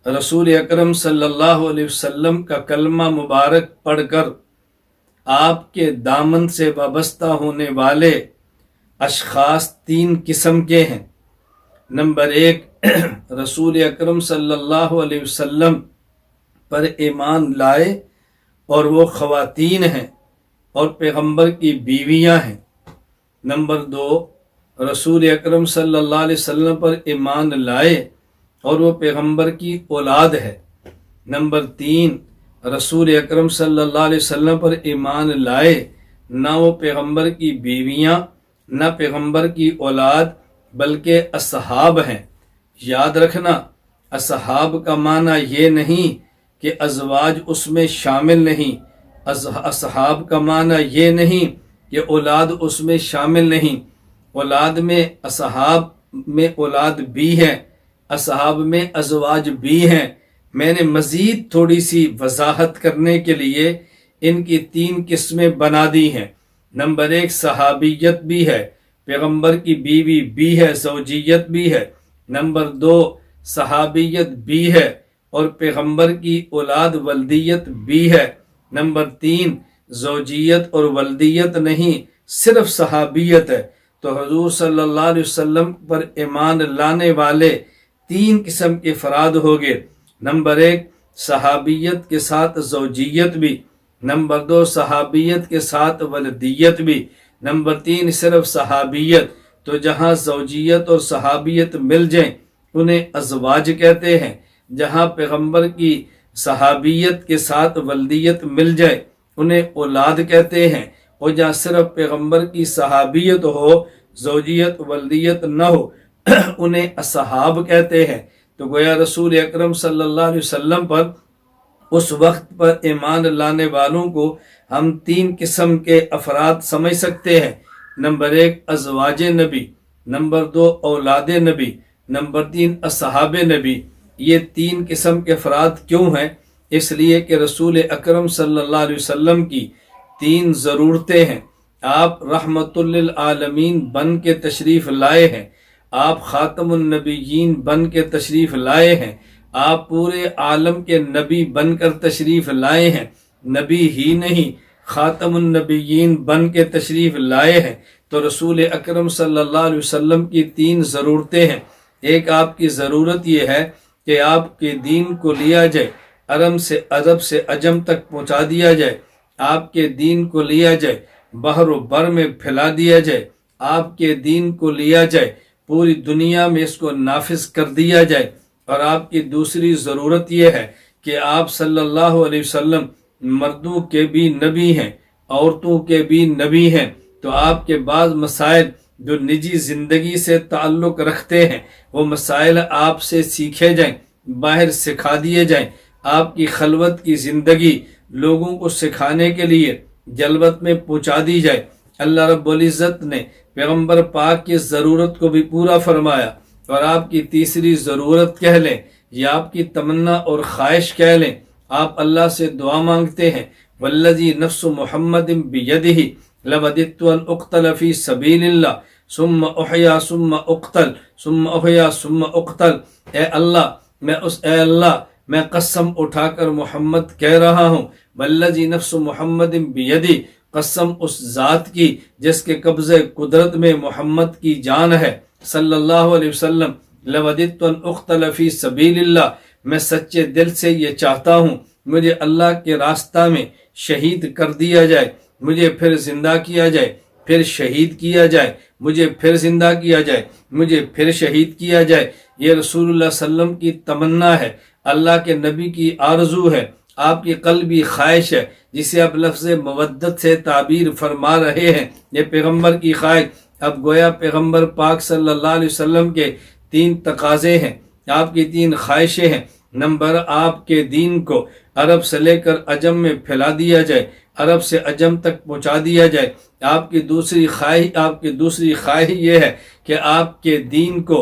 رسول اکرم صلی اللہ علیہ وسلم کا کلمہ مبارک پڑھ کر آپ کے دامن سے وابستہ ہونے والے اشخاص 3 قسم کے ہیں۔ نمبر 1، رسول اکرم صلی اللہ علیہ وسلم پر ایمان لائے اور وہ خواتین ہیں اور پیغمبر کی بیویاں ہیں۔ نمبر 2، رسول اکرم صلی اللہ علیہ وسلم پر ایمان لائے اور وہ پیغمبر کی اولاد ہے۔ نمبر 3، رسول اکرم صلی اللہ علیہ وسلم پر ایمان لائے، نہ وہ پیغمبر کی بیویاں نہ پیغمبر کی اولاد بلکہ اصحاب ہیں۔ یاد رکھنا، اصحاب کا معنی یہ نہیں کہ ازواج اس میں شامل نہیں، اصحاب کا معنی یہ نہیں کہ اولاد اس میں شامل نہیں۔ اولاد میں اصحاب میں اولاد بھی ہے، اصحاب میں ازواج بھی ہیں۔ میں نے مزید تھوڑی سی وضاحت کرنے کے لیے ان کی 3 قسمیں بنا دی ہیں۔ نمبر 1، صحابیت بھی ہے، پیغمبر کی بیوی بھی ہے، زوجیت بھی ہے۔ نمبر 2، صحابیت بھی ہے اور پیغمبر کی اولاد ولدیت بھی ہے۔ نمبر 3، زوجیت اور ولدیت نہیں، صرف صحابیت ہے۔ تو حضور صلی اللہ علیہ وسلم پر ایمان لانے والے 3 قسم کے افراد ہو گئے۔ نمبر 1، صحابیت کے ساتھ زوجیت بھی۔ نمبر 2، صحابیت کے ساتھ ولدیت بھی۔ نمبر 3، صرف صحابیت۔ تو جہاں زوجیت اور صحابیت مل جائیں انہیں ازواج کہتے ہیں، جہاں پیغمبر کی صحابیت کے ساتھ ولدیت مل جائے انہیں اولاد کہتے ہیں، اور جہاں صرف پیغمبر کی صحابیت ہو، زوجیت ولدیت نہ ہو، انہیں اصحاب کہتے ہیں۔ تو گویا رسول اکرم صلی اللہ علیہ وسلم پر اس وقت پر ایمان لانے والوں کو ہم 3 قسم کے افراد سمجھ سکتے ہیں۔ نمبر 1، ازواج نبی۔ نمبر 2، اولاد نبی۔ نمبر 3، اصحاب نبی۔ یہ 3 قسم کے افراد کیوں ہیں؟ اس لیے کہ رسول اکرم صلی اللہ علیہ وسلم کی 3 ضرورتیں ہیں۔ آپ رحمت للعالمین بن کے تشریف لائے ہیں، آپ خاتم النبیین بن کے تشریف لائے ہیں، آپ پورے عالم کے نبی بن کر تشریف لائے ہیں، نبی ہی نہیں خاتم النبیین بن کے تشریف لائے ہیں۔ تو رسول اکرم صلی اللہ علیہ وسلم کی 3 ضرورتیں ہیں۔ ایک آپ کی ضرورت یہ ہے کہ آپ کے دین کو لیا جائے، عرب سے عجم تک پہنچا دیا جائے، آپ کے دین کو لیا جائے، بحر و بر میں پھیلا دیا جائے، آپ کے دین کو لیا جائے، پوری دنیا میں اس کو نافذ کر دیا جائے۔ اور آپ کی دوسری ضرورت یہ ہے کہ آپ صلی اللہ علیہ وسلم مردوں کے بھی نبی ہیں، عورتوں کے بھی نبی ہیں۔ تو آپ کے بعض مسائل جو نجی زندگی سے تعلق رکھتے ہیں وہ مسائل آپ سے سیکھے جائیں، باہر سکھا دیے جائیں۔ آپ کی خلوت کی زندگی لوگوں کو سکھانے کے لیے جلوت میں پہنچا دی جائے۔ اللہ رب العزت نے پیغمبر پاک کی ضرورت کو بھی پورا فرمایا۔ اور آپ کی تیسری ضرورت کہہ لیں یا آپ کی تمنا اور خواہش کہہ لیں، آپ اللہ سے دعا مانگتے ہیں، والذی نفس محمد بیدہ لوددت ان اقتل فی سبیل اللہ ثم احیا ثم اقتل ثم احیا ثم اقتل۔ اے اللہ میں قسم اٹھا کر محمد کہہ رہا ہوں، والذی نفس محمد بیدہ، قسم اس ذات کی جس کے قبضے قدرت میں محمد کی جان ہے صلی اللہ علیہ وسلم، لوددت ان اقتل فی سبیل اللہ، میں سچے دل سے یہ چاہتا ہوں مجھے اللہ کے راستہ میں شہید کر دیا جائے، مجھے پھر زندہ کیا جائے، پھر شہید کیا جائے، مجھے پھر زندہ کیا جائے، مجھے پھر شہید کیا جائے۔ یہ رسول اللہ صلی اللہ علیہ وسلم کی تمنا ہے، اللہ کے نبی کی آرزو ہے، آپ کی قلبی خواہش ہے، جسے آپ لفظ مودت سے تعبیر فرما رہے ہیں۔ یہ پیغمبر کی خواہش۔ اب گویا پیغمبر پاک صلی اللہ علیہ وسلم کے 3 تقاضے ہیں، آپ کی 3 خواہشیں ہیں۔ نمبر، آپ کے دین کو عرب سے لے کر عجم میں پھیلا دیا جائے، عرب سے عجم تک پہنچا دیا جائے۔ آپ کی دوسری خواہش یہ ہے کہ آپ کے دین کو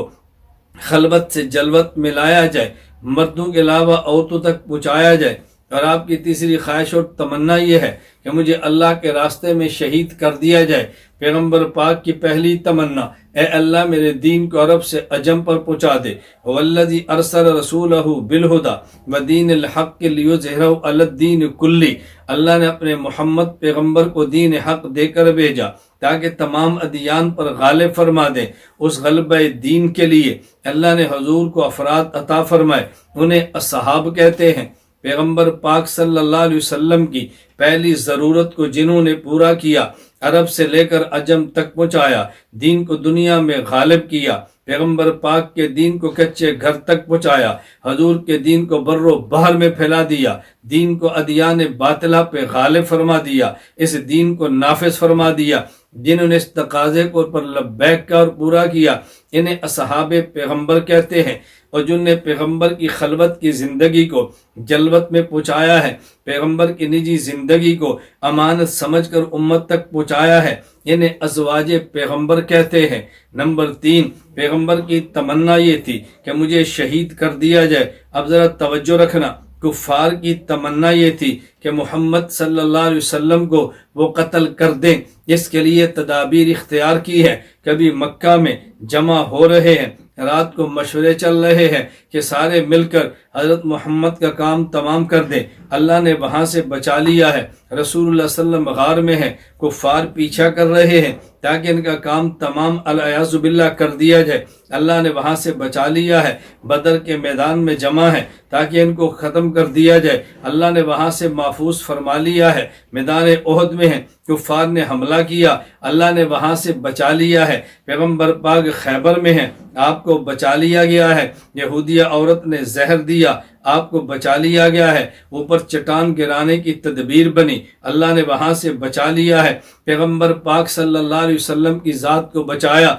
خلوت سے جلوت میں لایا جائے، مردوں کے علاوہ عورتوں تک پہنچایا جائے۔ اور آپ کی تیسری خواہش اور تمنا یہ ہے کہ مجھے اللہ کے راستے میں شہید کر دیا جائے۔ پیغمبر پاک کی پہلی تمنا، اے اللہ میرے دین کو عرب سے عجم پر پہنچا دے۔ والذی ارسل رسولہ بالہدی ودین الحق لیظہرہ علی الدین کلہ، اللہ نے اپنے محمد پیغمبر کو دین حق دے کر بھیجا تاکہ تمام ادیان پر غالب فرما دیں۔ اس غلبہ دین کے لیے اللہ نے حضور کو افراد عطا فرمائے، انہیں اصحاب کہتے ہیں۔ پیغمبر پاک صلی اللہ علیہ وسلم کی پہلی ضرورت کو جنہوں نے پورا کیا، عرب سے لے کر عجم تک پہنچایا، دین کو دنیا میں غالب کیا، پیغمبر پاک کے دین کو کچے گھر تک پہنچایا، حضور کے دین کو بر و بحر میں پھیلا دیا، دین کو ادیان باطلہ پہ غالب فرما دیا، اس دین کو نافذ فرما دیا۔ جنہوں نے اس تقاضے کو پر لبیک کا اور پورا کیا، انہیں اصحاب پیغمبر کہتے ہیں۔ اور جن نے پیغمبر کی خلوت کی زندگی کو جلوت میں پہنچایا ہے، پیغمبر کی نجی زندگی کو امانت سمجھ کر امت تک پہنچایا ہے، انہیں ازواج پیغمبر کہتے ہیں۔ نمبر 3، پیغمبر کی تمنا یہ تھی کہ مجھے شہید کر دیا جائے۔ اب ذرا توجہ رکھنا، کفار کی تمنا یہ تھی کہ محمد صلی اللہ علیہ وسلم کو وہ قتل کر دیں۔ اس کے لیے تدابیر اختیار کی ہے۔ کبھی مکہ میں جمع ہو رہے ہیں، رات کو مشورے چل رہے ہیں کہ سارے مل کر حضرت محمد کا کام تمام کر دیں۔ اللہ نے وہاں سے بچا لیا ہے۔ رسول اللہ صلی اللہ علیہ وسلم غار میں ہیں، کفار پیچھا کر رہے ہیں تاکہ ان کا کام تمام الیاذ باللہ کر دیا جائے۔ اللہ نے وہاں سے بچا لیا ہے، بدر کے میدان میں جمع ہے تاکہ ان کو ختم کر دیا جائے۔ اللہ نے وہاں سے محفوظ فرما لیا ہے، میدان احد میں ہیں، کفار نے حملہ کیا، اللہ نے وہاں سے بچا لیا ہے۔ پیغمبر پاک خیبر میں ہیں، آپ کو بچا لیا گیا ہے۔ یہودیہ عورت نے زہر دیا، آپ کو بچا لیا گیا ہے۔ اوپر چٹان گرانے کی تدبیر بنی، اللہ نے وہاں سے بچا لیا ہے۔ پیغمبر پاک صلی اللہ علیہ وسلم کی ذات کو بچایا،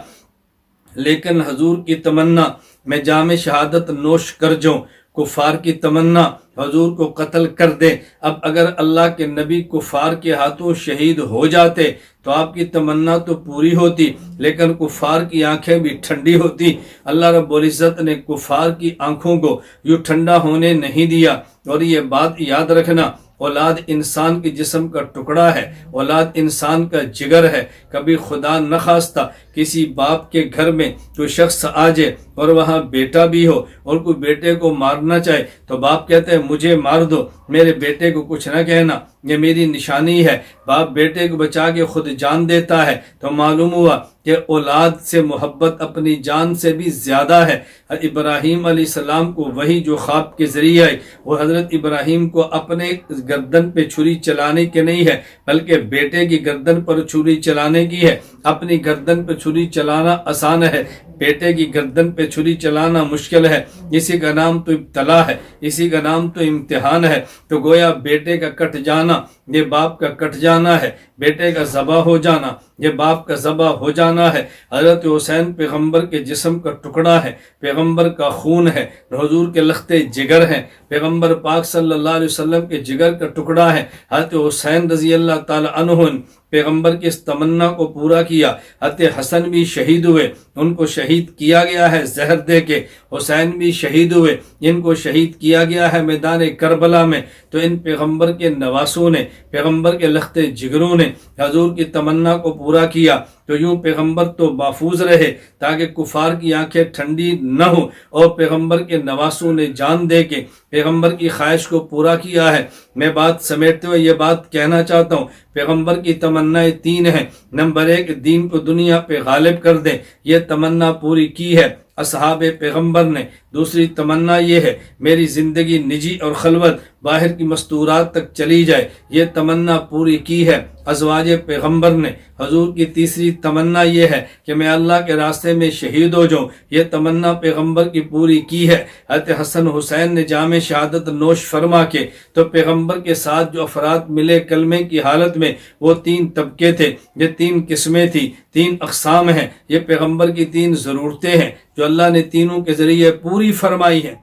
لیکن حضور کی تمنا میں جام شہادت نوش کر جاؤں۔ کفار کی تمنا حضور کو قتل کر دیں۔ اب اگر اللہ کے نبی کفار کے ہاتھوں شہید ہو جاتے تو آپ کی تمنا تو پوری ہوتی، لیکن کفار کی آنکھیں بھی ٹھنڈی ہوتی۔ اللہ رب العزت نے کفار کی آنکھوں کو یوں ٹھنڈا ہونے نہیں دیا۔ اور یہ بات یاد رکھنا، اولاد انسان کے جسم کا ٹکڑا ہے، اولاد انسان کا جگر ہے۔ کبھی خدا نخواستہ کسی باپ کے گھر میں کوئی شخص آ جائے اور وہاں بیٹا بھی ہو اور کوئی بیٹے کو مارنا چاہے تو باپ کہتے ہیں مجھے مار دو، میرے بیٹے کو کچھ نہ کہنا، یہ میری نشانی ہے۔ باپ بیٹے کو بچا کے خود جان دیتا ہے تو معلوم ہوا کہ اولاد سے محبت اپنی جان سے بھی زیادہ ہے۔ ابراہیم علیہ السلام کو وہی جو خواب کے ذریعے آئی، وہ حضرت ابراہیم کو اپنے گردن پہ چھری چلانے کے نہیں ہے، بلکہ بیٹے کی گردن پر چھری چلانے کی ہے۔ اپنی گردن پہ چھری چلانا آسان ہے، بیٹے کی گردن پہ چھری چلانا مشکل ہے۔ اسی کا نام تو ابتلا ہے، اسی کا نام تو امتحان ہے۔ تو گویا بیٹے کا کٹ جانا یہ باپ کا کٹ جانا ہے، بیٹے کا ذبح ہو جانا یہ باپ کا ذبح ہو جانا ہے۔ حضرت حسین پیغمبر کے جسم کا ٹکڑا ہے، پیغمبر کا خون ہے، حضور کے لختے جگر ہیں، پیغمبر پاک صلی اللہ علیہ وسلم کے جگر کا ٹکڑا ہے۔ حضرت حسین رضی اللہ تعالی عنہ پیغمبر کی اس تمنا کو پورا کیا۔ حضرت حسن بھی شہید ہوئے، ان کو شہید کیا گیا ہے زہر دے کے۔ حسین بھی شہید ہوئے، ان کو شہید کیا گیا ہے میدان کربلا میں۔ تو ان پیغمبر کے نواسوں نے، پیغمبر کے لختے جگروں نے حضور کی تمنا کو پورا کیا۔ تو یوں پیغمبر تو محفوظ رہے تاکہ کفار کی آنکھیں ٹھنڈی نہ ہوں، اور پیغمبر کے نواسوں نے جان دے کے پیغمبر کی خواہش کو پورا کیا ہے۔ میں بات سمیٹتے ہوئے یہ بات کہنا چاہتا ہوں، پیغمبر کی تمنائیں 3 ہیں۔ نمبر 1، دین کو دنیا پہ غالب کر دیں، یہ تمنا پوری کی ہے اصحاب پیغمبر نے۔ دوسری تمنا یہ ہے میری زندگی نجی اور خلوت باہر کی مستورات تک چلی جائے، یہ تمنا پوری کی ہے ازواج پیغمبر نے۔ حضور کی تیسری تمنا یہ ہے کہ میں اللہ کے راستے میں شہید ہو جاؤں، یہ تمنا پیغمبر کی پوری کی ہے۔ حضرت حسن حسین نے جام شہادت نوش فرما کے تو پیغمبر کے ساتھ جو افراد ملے کلمے کی حالت میں، وہ 3 طبقے تھے، یہ 3 قسمیں تھی، 3 اقسام ہیں۔ یہ پیغمبر کی 3 ضرورتیں ہیں جو اللہ نے تینوں کے ذریعے پوری فرمائی ہیں۔